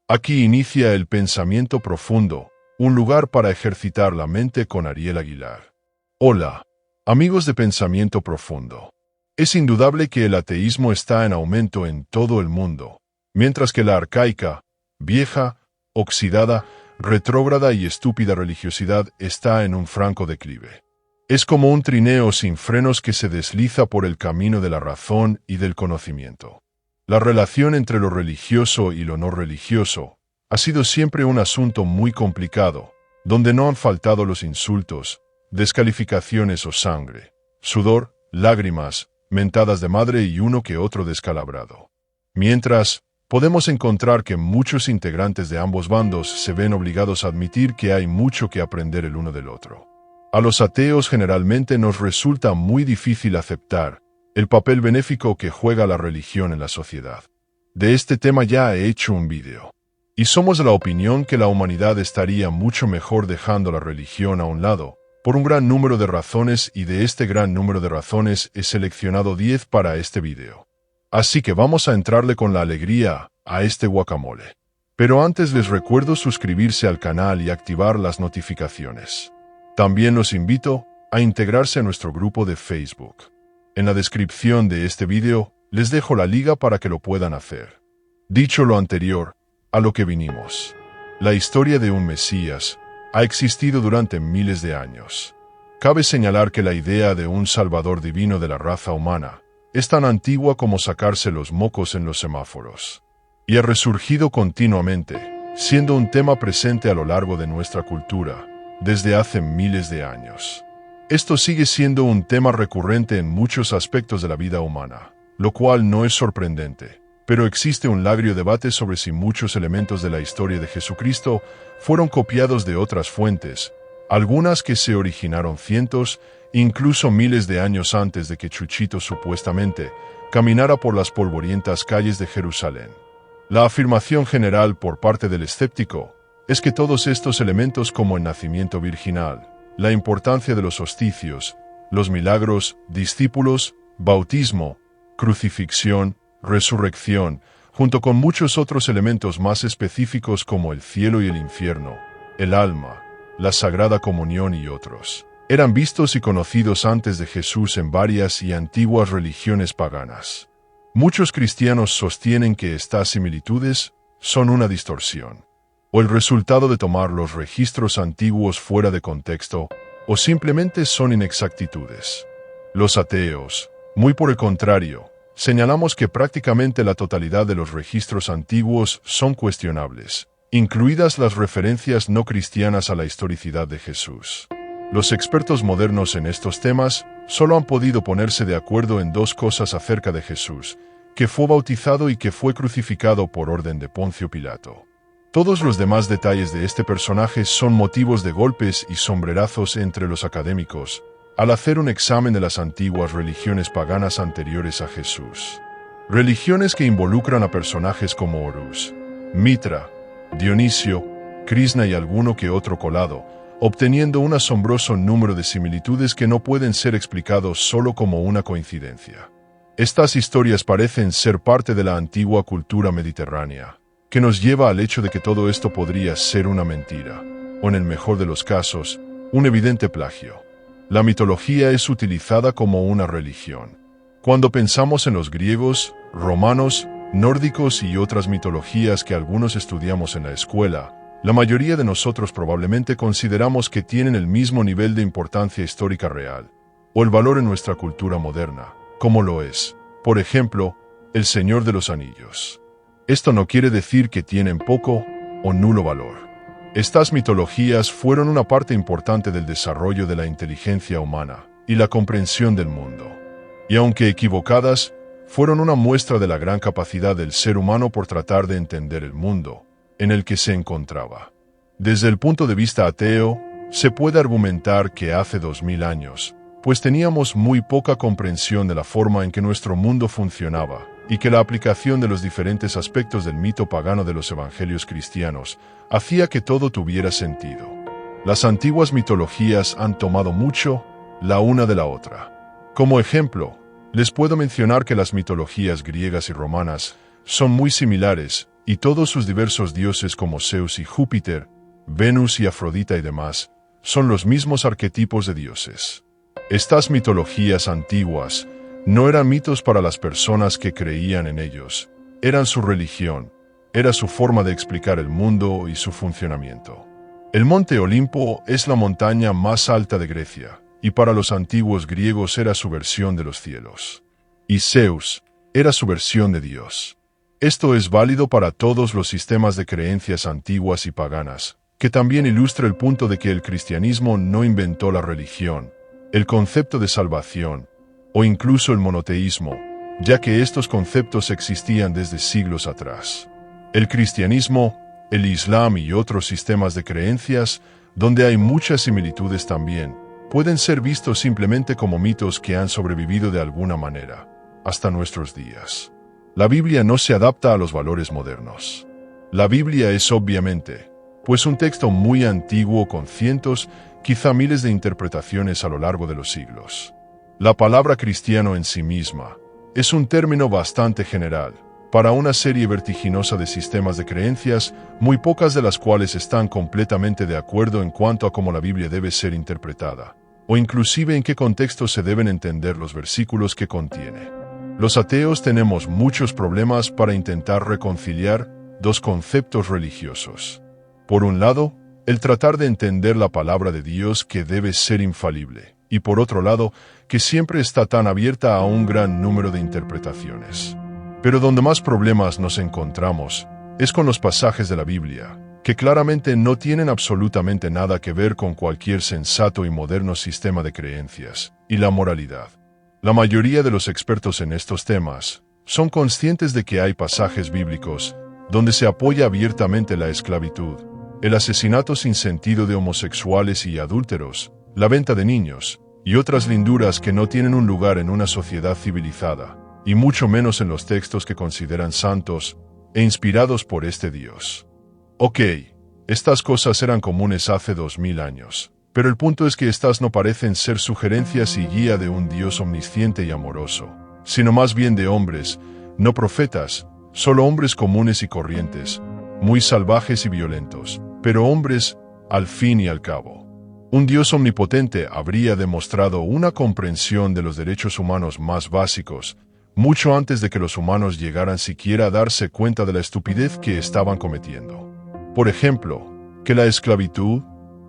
Aquí inicia el pensamiento profundo, un lugar para ejercitar la mente con Ariel Aguilar. Hola, amigos de Pensamiento Profundo. Es indudable que el ateísmo está en aumento en todo el mundo, mientras que la arcaica, vieja, oxidada, retrógrada y estúpida religiosidad está en un franco declive. Es como un trineo sin frenos que se desliza por el camino de la razón y del conocimiento. La relación entre lo religioso y lo no religioso ha sido siempre un asunto muy complicado, donde no han faltado los insultos, descalificaciones o sangre, sudor, lágrimas, mentadas de madre y uno que otro descalabrado. Mientras, podemos encontrar que muchos integrantes de ambos bandos se ven obligados a admitir que hay mucho que aprender el uno del otro. A los ateos generalmente nos resulta muy difícil aceptar el papel benéfico que juega la religión en la sociedad. De este tema ya he hecho un vídeo. Y somos de la opinión que la humanidad estaría mucho mejor dejando la religión a un lado, por un gran número de razones, y de este gran número de razones he seleccionado 10 para este vídeo. Así que vamos a entrarle con la alegría a este guacamole. Pero antes les recuerdo suscribirse al canal y activar las notificaciones. También los invito a integrarse a nuestro grupo de Facebook. En la descripción de este vídeo les dejo la liga para que lo puedan hacer. Dicho lo anterior, a lo que vinimos. La historia de un Mesías ha existido durante miles de años. Cabe señalar que la idea de un Salvador divino de la raza humana es tan antigua como sacarse los mocos en los semáforos. Y ha resurgido continuamente, siendo un tema presente a lo largo de nuestra cultura, desde hace miles de años. Esto sigue siendo un tema recurrente en muchos aspectos de la vida humana, lo cual no es sorprendente, pero existe un largo debate sobre si muchos elementos de la historia de Jesucristo fueron copiados de otras fuentes, algunas que se originaron cientos, incluso miles de años antes de que Chuchito supuestamente caminara por las polvorientas calles de Jerusalén. La afirmación general por parte del escéptico es que todos estos elementos, como el nacimiento virginal, la importancia de los hosticios, los milagros, discípulos, bautismo, crucifixión, resurrección, junto con muchos otros elementos más específicos como el cielo y el infierno, el alma, la Sagrada Comunión y otros, eran vistos y conocidos antes de Jesús en varias y antiguas religiones paganas. Muchos cristianos sostienen que estas similitudes son una distorsión, o el resultado de tomar los registros antiguos fuera de contexto, o simplemente son inexactitudes. Los ateos, muy por el contrario, señalamos que prácticamente la totalidad de los registros antiguos son cuestionables, incluidas las referencias no cristianas a la historicidad de Jesús. Los expertos modernos en estos temas solo han podido ponerse de acuerdo en dos cosas acerca de Jesús: que fue bautizado y que fue crucificado por orden de Poncio Pilato. Todos los demás detalles de este personaje son motivos de golpes y sombrerazos entre los académicos al hacer un examen de las antiguas religiones paganas anteriores a Jesús. Religiones que involucran a personajes como Horus, Mitra, Dionisio, Krishna y alguno que otro colado, obteniendo un asombroso número de similitudes que no pueden ser explicados solo como una coincidencia. Estas historias parecen ser parte de la antigua cultura mediterránea, que nos lleva al hecho de que todo esto podría ser una mentira, o en el mejor de los casos, un evidente plagio. La mitología es utilizada como una religión. Cuando pensamos en los griegos, romanos, nórdicos y otras mitologías que algunos estudiamos en la escuela, la mayoría de nosotros probablemente consideramos que tienen el mismo nivel de importancia histórica real, o el valor en nuestra cultura moderna, como lo es, por ejemplo, El Señor de los Anillos. Esto no quiere decir que tienen poco o nulo valor. Estas mitologías fueron una parte importante del desarrollo de la inteligencia humana y la comprensión del mundo. Y aunque equivocadas, fueron una muestra de la gran capacidad del ser humano por tratar de entender el mundo en el que se encontraba. Desde el punto de vista ateo, se puede argumentar que hace 2000 años, pues teníamos muy poca comprensión de la forma en que nuestro mundo funcionaba, y que la aplicación de los diferentes aspectos del mito pagano de los evangelios cristianos hacía que todo tuviera sentido. Las antiguas mitologías han tomado mucho la una de la otra. Como ejemplo, les puedo mencionar que las mitologías griegas y romanas son muy similares, y todos sus diversos dioses como Zeus y Júpiter, Venus y Afrodita y demás, son los mismos arquetipos de dioses. Estas mitologías antiguas no eran mitos para las personas que creían en ellos, eran su religión, era su forma de explicar el mundo y su funcionamiento. El monte Olimpo es la montaña más alta de Grecia, y para los antiguos griegos era su versión de los cielos. Y Zeus era su versión de Dios. Esto es válido para todos los sistemas de creencias antiguas y paganas, que también ilustra el punto de que el cristianismo no inventó la religión, el concepto de salvación, o incluso el monoteísmo, ya que estos conceptos existían desde siglos atrás. El cristianismo, el islam y otros sistemas de creencias, donde hay muchas similitudes también, pueden ser vistos simplemente como mitos que han sobrevivido de alguna manera, hasta nuestros días. La Biblia no se adapta a los valores modernos. La Biblia es obviamente, pues un texto muy antiguo con cientos, quizá miles de interpretaciones a lo largo de los siglos. La palabra cristiano en sí misma es un término bastante general, para una serie vertiginosa de sistemas de creencias, muy pocas de las cuales están completamente de acuerdo en cuanto a cómo la Biblia debe ser interpretada, o inclusive en qué contexto se deben entender los versículos que contiene. Los ateos tenemos muchos problemas para intentar reconciliar dos conceptos religiosos. Por un lado, el tratar de entender la palabra de Dios que debe ser infalible, y por otro lado, que siempre está tan abierta a un gran número de interpretaciones. Pero donde más problemas nos encontramos es con los pasajes de la Biblia, que claramente no tienen absolutamente nada que ver con cualquier sensato y moderno sistema de creencias y la moralidad. La mayoría de los expertos en estos temas son conscientes de que hay pasajes bíblicos donde se apoya abiertamente la esclavitud, el asesinato sin sentido de homosexuales y adúlteros, la venta de niños y otras linduras que no tienen un lugar en una sociedad civilizada, y mucho menos en los textos que consideran santos e inspirados por este Dios. Ok, estas cosas eran comunes hace 2000 años, pero el punto es que estas no parecen ser sugerencias y guía de un Dios omnisciente y amoroso, sino más bien de hombres, no profetas, solo hombres comunes y corrientes, muy salvajes y violentos, pero hombres al fin y al cabo. Un Dios omnipotente habría demostrado una comprensión de los derechos humanos más básicos, mucho antes de que los humanos llegaran siquiera a darse cuenta de la estupidez que estaban cometiendo. Por ejemplo, que la esclavitud,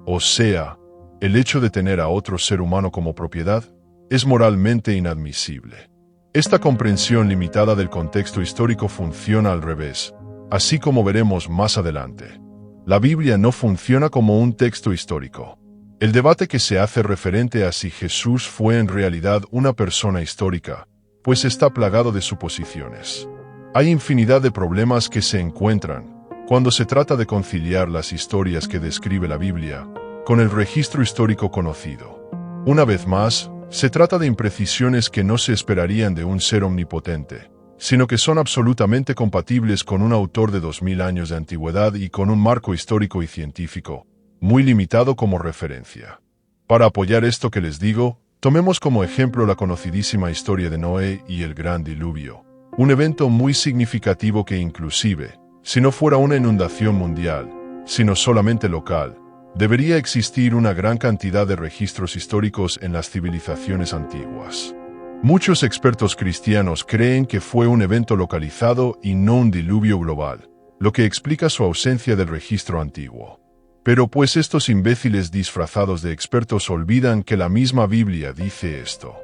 o sea, el hecho de tener a otro ser humano como propiedad, es moralmente inadmisible. Esta comprensión limitada del contexto histórico funciona al revés, así como veremos más adelante. La Biblia no funciona como un texto histórico. El debate que se hace referente a si Jesús fue en realidad una persona histórica, pues está plagado de suposiciones. Hay infinidad de problemas que se encuentran cuando se trata de conciliar las historias que describe la Biblia con el registro histórico conocido. Una vez más, se trata de imprecisiones que no se esperarían de un ser omnipotente, sino que son absolutamente compatibles con un autor de 2000 años de antigüedad y con un marco histórico y científico muy limitado como referencia. Para apoyar esto que les digo, tomemos como ejemplo la conocidísima historia de Noé y el gran diluvio, un evento muy significativo que inclusive, si no fuera una inundación mundial, sino solamente local, debería existir una gran cantidad de registros históricos en las civilizaciones antiguas. Muchos expertos cristianos creen que fue un evento localizado y no un diluvio global, lo que explica su ausencia del registro antiguo. Pero pues estos imbéciles disfrazados de expertos olvidan que la misma Biblia dice esto.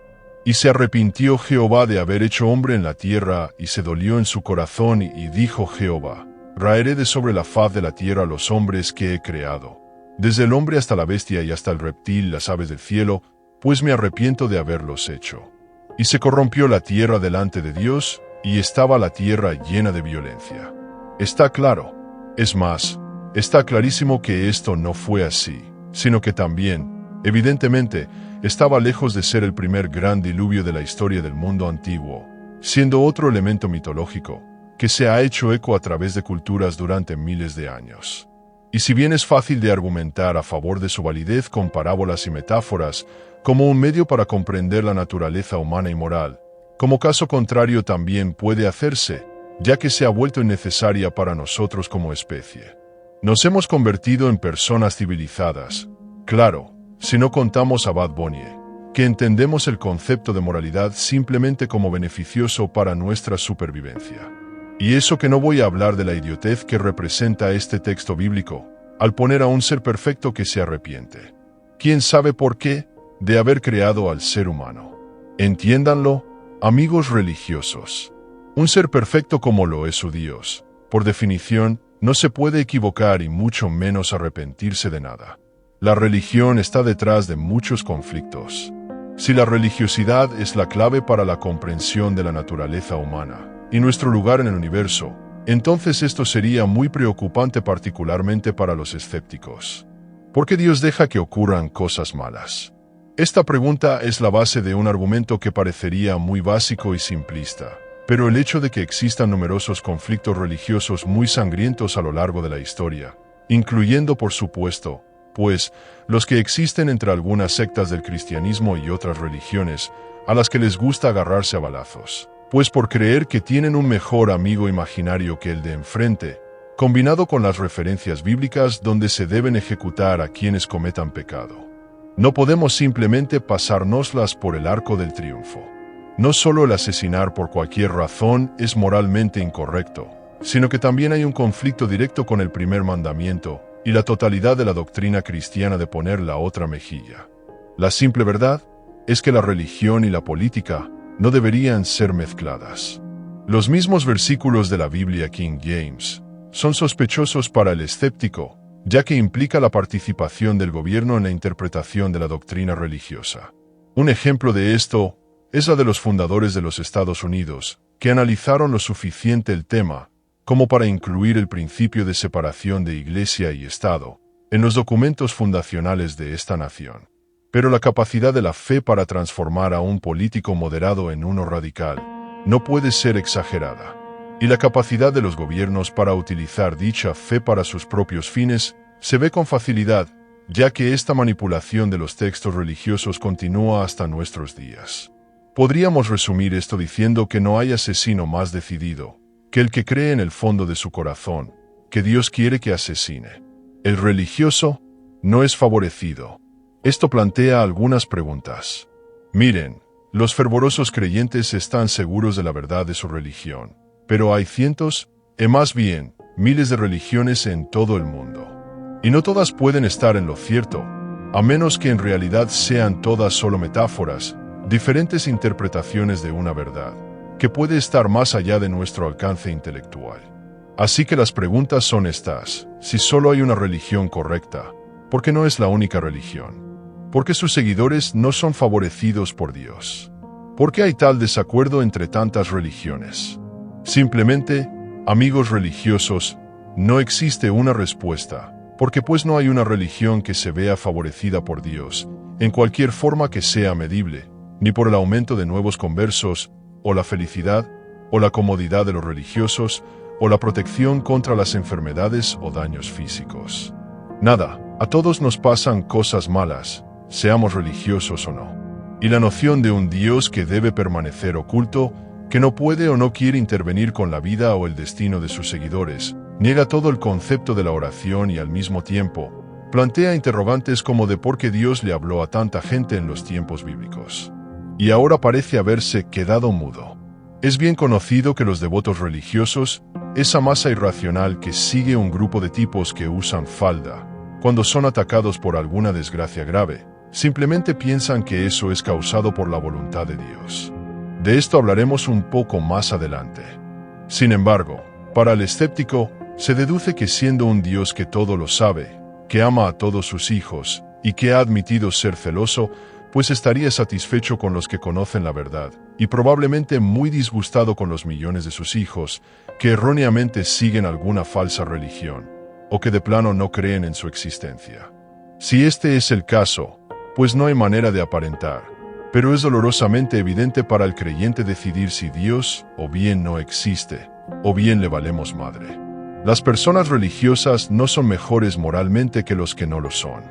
Y se arrepintió Jehová de haber hecho hombre en la tierra, y se dolió en su corazón, y dijo Jehová: raeré de sobre la faz de la tierra los hombres que he creado, desde el hombre hasta la bestia y hasta el reptil, las aves del cielo, pues me arrepiento de haberlos hecho. Y se corrompió la tierra delante de Dios, y estaba la tierra llena de violencia. Está claro, es más, está clarísimo que esto no fue así, sino que también, evidentemente, estaba lejos de ser el primer gran diluvio de la historia del mundo antiguo, siendo otro elemento mitológico, que se ha hecho eco a través de culturas durante miles de años. Y si bien es fácil de argumentar a favor de su validez con parábolas y metáforas, como un medio para comprender la naturaleza humana y moral, como caso contrario también puede hacerse, ya que se ha vuelto innecesaria para nosotros como especie. Nos hemos convertido en personas civilizadas. Claro, si no contamos a Bad Bunny, que entendemos el concepto de moralidad simplemente como beneficioso para nuestra supervivencia. Y eso que no voy a hablar de la idiotez que representa este texto bíblico, al poner a un ser perfecto que se arrepiente. ¿Quién sabe por qué? De haber creado al ser humano. Entiéndanlo, amigos religiosos. Un ser perfecto como lo es su Dios, por definición, no se puede equivocar y mucho menos arrepentirse de nada. La religión está detrás de muchos conflictos. Si la religiosidad es la clave para la comprensión de la naturaleza humana y nuestro lugar en el universo, entonces esto sería muy preocupante particularmente para los escépticos. ¿Por qué Dios deja que ocurran cosas malas? Esta pregunta es la base de un argumento que parecería muy básico y simplista, pero el hecho de que existan numerosos conflictos religiosos muy sangrientos a lo largo de la historia, incluyendo por supuesto, pues, los que existen entre algunas sectas del cristianismo y otras religiones, a las que les gusta agarrarse a balazos, pues por creer que tienen un mejor amigo imaginario que el de enfrente, combinado con las referencias bíblicas donde se deben ejecutar a quienes cometan pecado. No podemos simplemente pasárnoslas por el arco del triunfo. No solo el asesinar por cualquier razón es moralmente incorrecto, sino que también hay un conflicto directo con el primer mandamiento y la totalidad de la doctrina cristiana de poner la otra mejilla. La simple verdad es que la religión y la política no deberían ser mezcladas. Los mismos versículos de la Biblia King James son sospechosos para el escéptico, ya que implica la participación del gobierno en la interpretación de la doctrina religiosa. Un ejemplo de esto es la de los fundadores de los Estados Unidos, que analizaron lo suficiente el tema como para incluir el principio de separación de Iglesia y Estado en los documentos fundacionales de esta nación. Pero la capacidad de la fe para transformar a un político moderado en uno radical no puede ser exagerada, y la capacidad de los gobiernos para utilizar dicha fe para sus propios fines se ve con facilidad, ya que esta manipulación de los textos religiosos continúa hasta nuestros días. Podríamos resumir esto diciendo que no hay asesino más decidido que el que cree en el fondo de su corazón que Dios quiere que asesine. El religioso no es favorecido. Esto plantea algunas preguntas. Miren, los fervorosos creyentes están seguros de la verdad de su religión, pero hay cientos, más bien, miles de religiones en todo el mundo. Y no todas pueden estar en lo cierto, a menos que en realidad sean todas solo metáforas, diferentes interpretaciones de una verdad, que puede estar más allá de nuestro alcance intelectual. Así que las preguntas son estas: si solo hay una religión correcta, ¿por qué no es la única religión? ¿Por qué sus seguidores no son favorecidos por Dios? ¿Por qué hay tal desacuerdo entre tantas religiones? Simplemente, amigos religiosos, no existe una respuesta, porque pues no hay una religión que se vea favorecida por Dios, en cualquier forma que sea medible, ni por el aumento de nuevos conversos, o la felicidad, o la comodidad de los religiosos, o la protección contra las enfermedades o daños físicos. Nada, a todos nos pasan cosas malas, seamos religiosos o no. Y la noción de un Dios que debe permanecer oculto, que no puede o no quiere intervenir con la vida o el destino de sus seguidores, niega todo el concepto de la oración y al mismo tiempo, plantea interrogantes como de por qué Dios le habló a tanta gente en los tiempos bíblicos. Y ahora parece haberse quedado mudo. Es bien conocido que los devotos religiosos, esa masa irracional que sigue un grupo de tipos que usan falda, cuando son atacados por alguna desgracia grave, simplemente piensan que eso es causado por la voluntad de Dios. De esto hablaremos un poco más adelante. Sin embargo, para el escéptico, se deduce que siendo un Dios que todo lo sabe, que ama a todos sus hijos y que ha admitido ser celoso, pues estaría satisfecho con los que conocen la verdad, y probablemente muy disgustado con los millones de sus hijos que erróneamente siguen alguna falsa religión, o que de plano no creen en su existencia. Si este es el caso, pues no hay manera de aparentar, pero es dolorosamente evidente para el creyente decidir si Dios o bien no existe, o bien le valemos madre. Las personas religiosas no son mejores moralmente que los que no lo son.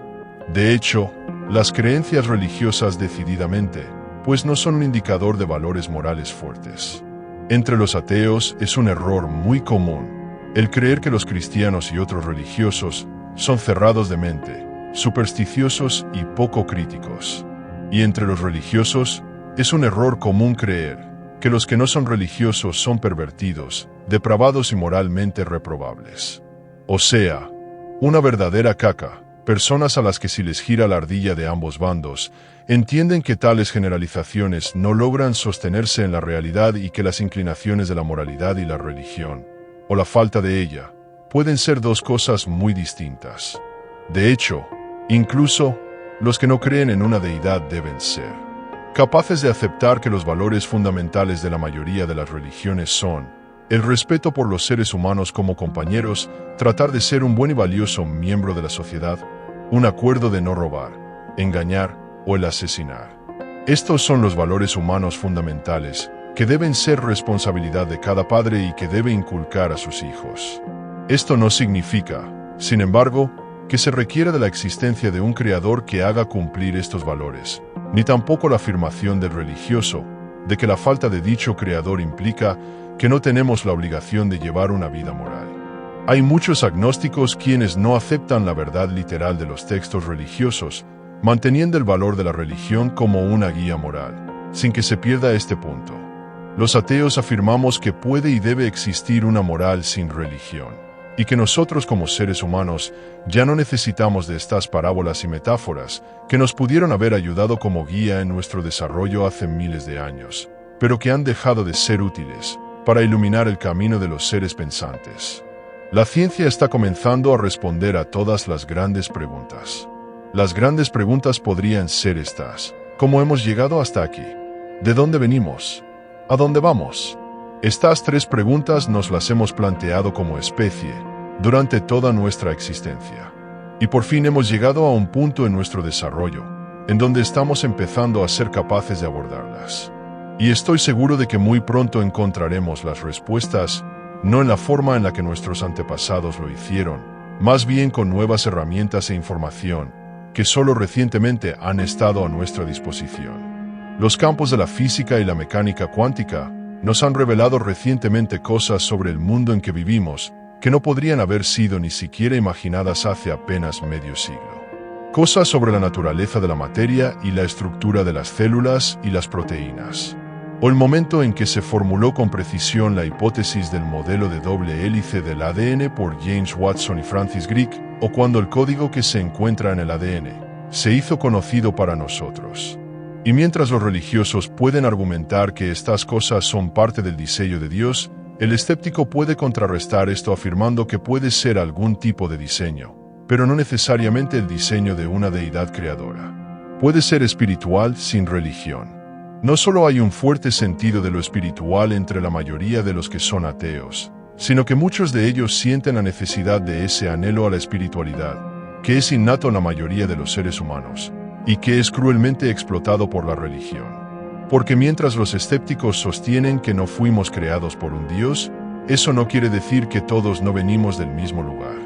De hecho, las creencias religiosas decididamente, pues no son un indicador de valores morales fuertes. Entre los ateos es un error muy común el creer que los cristianos y otros religiosos son cerrados de mente, supersticiosos y poco críticos. Y entre los religiosos es un error común creer que los que no son religiosos son pervertidos, depravados y moralmente reprobables. O sea, una verdadera caca, personas a las que si les gira la ardilla de ambos bandos, entienden que tales generalizaciones no logran sostenerse en la realidad y que las inclinaciones de la moralidad y la religión, o la falta de ella, pueden ser dos cosas muy distintas. De hecho, incluso los que no creen en una deidad deben ser capaces de aceptar que los valores fundamentales de la mayoría de las religiones son el respeto por los seres humanos como compañeros, tratar de ser un buen y valioso miembro de la sociedad, un acuerdo de no robar, engañar o el asesinar. Estos son los valores humanos fundamentales que deben ser responsabilidad de cada padre y que debe inculcar a sus hijos. Esto no significa, sin embargo, que se requiera de la existencia de un creador que haga cumplir estos valores, ni tampoco la afirmación del religioso de que la falta de dicho creador implica que no tenemos la obligación de llevar una vida moral. Hay muchos agnósticos quienes no aceptan la verdad literal de los textos religiosos, manteniendo el valor de la religión como una guía moral, sin que se pierda este punto. Los ateos afirmamos que puede y debe existir una moral sin religión, y que nosotros como seres humanos ya no necesitamos de estas parábolas y metáforas que nos pudieron haber ayudado como guía en nuestro desarrollo hace miles de años, pero que han dejado de ser útiles para iluminar el camino de los seres pensantes. La ciencia está comenzando a responder a todas las grandes preguntas. Las grandes preguntas podrían ser estas: ¿cómo hemos llegado hasta aquí? ¿De dónde venimos? ¿A dónde vamos? Estas tres preguntas nos las hemos planteado como especie durante toda nuestra existencia. Y por fin hemos llegado a un punto en nuestro desarrollo en donde estamos empezando a ser capaces de abordarlas. Y estoy seguro de que muy pronto encontraremos las respuestas, no en la forma en la que nuestros antepasados lo hicieron, más bien con nuevas herramientas e información que solo recientemente han estado a nuestra disposición. Los campos de la física y la mecánica cuántica nos han revelado recientemente cosas sobre el mundo en que vivimos que no podrían haber sido ni siquiera imaginadas hace apenas medio siglo. Cosas sobre la naturaleza de la materia y la estructura de las células y las proteínas. O el momento en que se formuló con precisión la hipótesis del modelo de doble hélice del ADN por James Watson y Francis Crick, o cuando el código que se encuentra en el ADN se hizo conocido para nosotros. Y mientras los religiosos pueden argumentar que estas cosas son parte del diseño de Dios, el escéptico puede contrarrestar esto afirmando que puede ser algún tipo de diseño, pero no necesariamente el diseño de una deidad creadora. Puede ser espiritual sin religión. No solo hay un fuerte sentido de lo espiritual entre la mayoría de los que son ateos, sino que muchos de ellos sienten la necesidad de ese anhelo a la espiritualidad, que es innato en la mayoría de los seres humanos, y que es cruelmente explotado por la religión. Porque mientras los escépticos sostienen que no fuimos creados por un Dios, eso no quiere decir que todos no venimos del mismo lugar.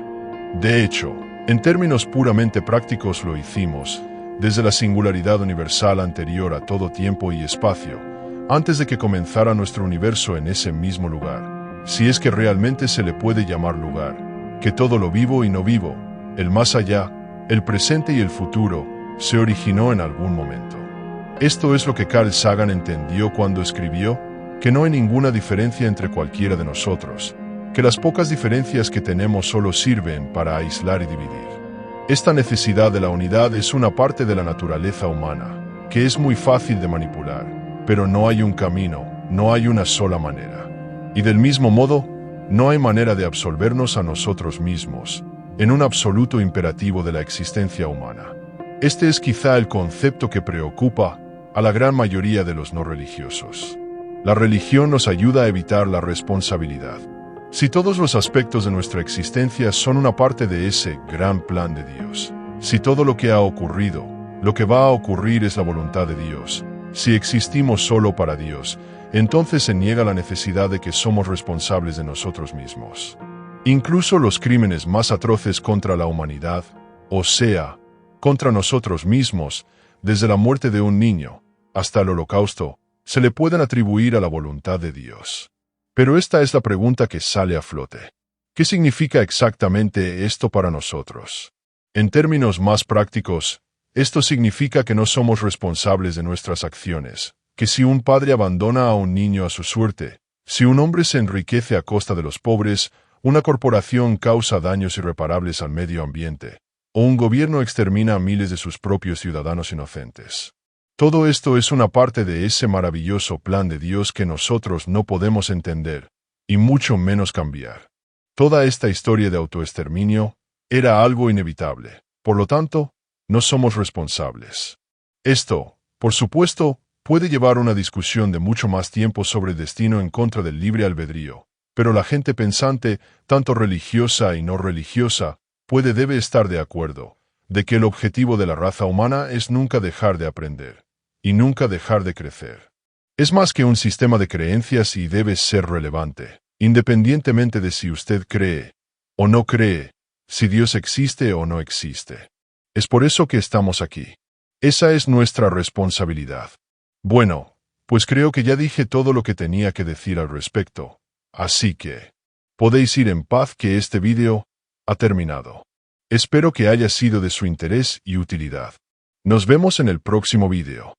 De hecho, en términos puramente prácticos lo hicimos, desde la singularidad universal anterior a todo tiempo y espacio, antes de que comenzara nuestro universo en ese mismo lugar, si es que realmente se le puede llamar lugar, que todo lo vivo y no vivo, el más allá, el presente y el futuro, se originó en algún momento. Esto es lo que Carl Sagan entendió cuando escribió que no hay ninguna diferencia entre cualquiera de nosotros, que las pocas diferencias que tenemos solo sirven para aislar y dividir. Esta necesidad de la unidad es una parte de la naturaleza humana, que es muy fácil de manipular, pero no hay un camino, no hay una sola manera. Y del mismo modo, no hay manera de absolvernos a nosotros mismos, en un absoluto imperativo de la existencia humana. Este es quizá el concepto que preocupa a la gran mayoría de los no religiosos. La religión nos ayuda a evitar la responsabilidad. Si todos los aspectos de nuestra existencia son una parte de ese gran plan de Dios, si todo lo que ha ocurrido, lo que va a ocurrir es la voluntad de Dios, si existimos solo para Dios, entonces se niega la necesidad de que somos responsables de nosotros mismos. Incluso los crímenes más atroces contra la humanidad, o sea, contra nosotros mismos, desde la muerte de un niño hasta el holocausto, se le pueden atribuir a la voluntad de Dios. Pero esta es la pregunta que sale a flote. ¿Qué significa exactamente esto para nosotros? En términos más prácticos, esto significa que no somos responsables de nuestras acciones, que si un padre abandona a un niño a su suerte, si un hombre se enriquece a costa de los pobres, una corporación causa daños irreparables al medio ambiente, o un gobierno extermina a miles de sus propios ciudadanos inocentes. Todo esto es una parte de ese maravilloso plan de Dios que nosotros no podemos entender, y mucho menos cambiar. Toda esta historia de autoexterminio era algo inevitable. Por lo tanto, no somos responsables. Esto, por supuesto, puede llevar una discusión de mucho más tiempo sobre el destino en contra del libre albedrío, pero la gente pensante, tanto religiosa y no religiosa, debe estar de acuerdo, de que el objetivo de la raza humana es nunca dejar de aprender, y nunca dejar de crecer. Es más que un sistema de creencias y debe ser relevante, independientemente de si usted cree o no cree, si Dios existe o no existe. Es por eso que estamos aquí. Esa es nuestra responsabilidad. Bueno, pues creo que ya dije todo lo que tenía que decir al respecto, así que podéis ir en paz que este vídeo ha terminado. Espero que haya sido de su interés y utilidad. Nos vemos en el próximo vídeo.